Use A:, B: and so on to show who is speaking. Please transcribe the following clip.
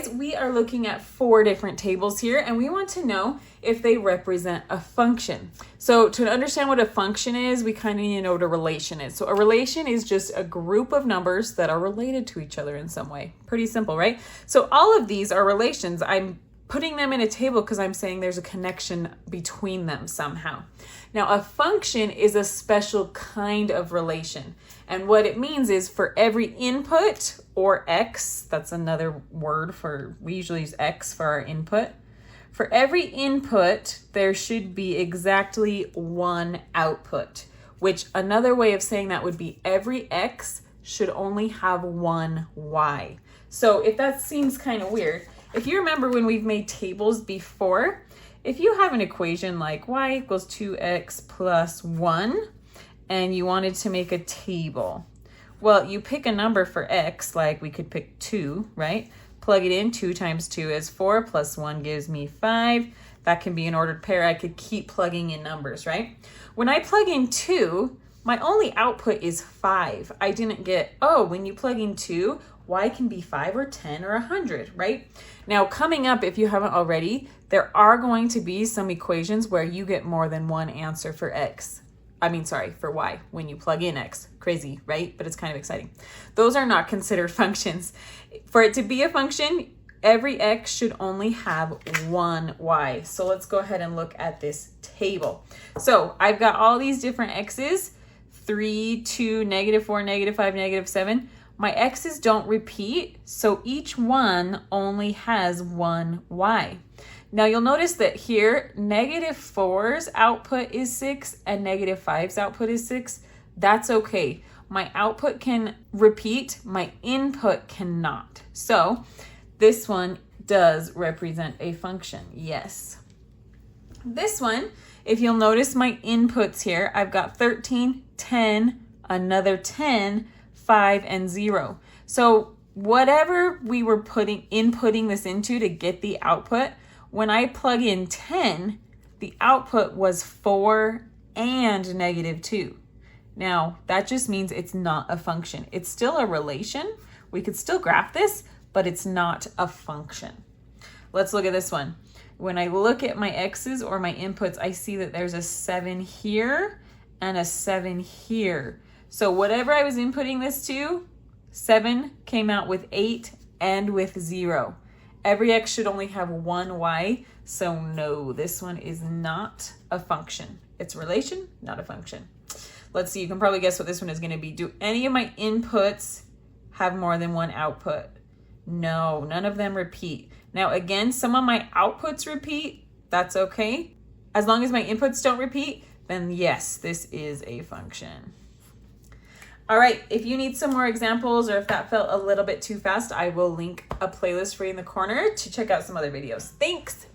A: guys, we are looking at 4 different tables here, and we want to know if they represent a function. So to understand what a function is, we kind of need to know what a relation is. So a relation is just a group of numbers that are related to each other in some way. Pretty simple, right? So all of these are relations. I'm putting them in a table because I'm saying there's a connection between them somehow. Now, a function is a special kind of relation. And what it means is for every input, or x, that's another word for, we usually use x for our input. For every input, there should be exactly one output, which another way of saying that would be every x should only have one y. So if that seems kind of weird, if you remember when we've made tables before, if you have an equation like y equals 2x plus 1, and you wanted to make a table, well, you pick a number for x, like we could pick 2, right? Plug it in, 2 times 2 is 4, plus 1 gives me 5. That can be an ordered pair. I could keep plugging in numbers, right? When I plug in 2, my only output is 5. I didn't get, oh, when you plug in 2, y can be 5 or 10 or 100, right? Now, coming up, if you haven't already, there are going to be some equations where you get more than one answer for for y, when you plug in x. Crazy, right? But it's kind of exciting. Those are not considered functions. For it to be a function, every x should only have one y. So let's go ahead and look at this table. So I've got all these different x's, 3, 2, -4, -5, -7. My x's don't repeat, so each one only has one y. Now you'll notice that here, -4's output is 6 and -5's output is 6. That's okay. My output can repeat, my input cannot. So this one does represent a function, yes. This one, if you'll notice my inputs here, I've got 13, 10, another 10, 5, and 0. So whatever we were inputting this into to get the output, when I plug in 10, the output was 4 and -2. Now, that just means it's not a function. It's still a relation. We could still graph this, but it's not a function. Let's look at this one. When I look at my x's or my inputs, I see that there's a 7 here and a 7 here. So whatever I was inputting this to, 7 came out with 8 and with 0. Every x should only have one y, so no, this one is not a function. It's a relation, not a function. Let's see, you can probably guess what this one is going to be. Do any of my inputs have more than one output? No, none of them repeat. Now again, some of my outputs repeat. That's okay. As long as my inputs don't repeat, then yes, this is a function. All right, if you need some more examples or if that felt a little bit too fast, I will link a playlist for you in the corner to check out some other videos. Thanks.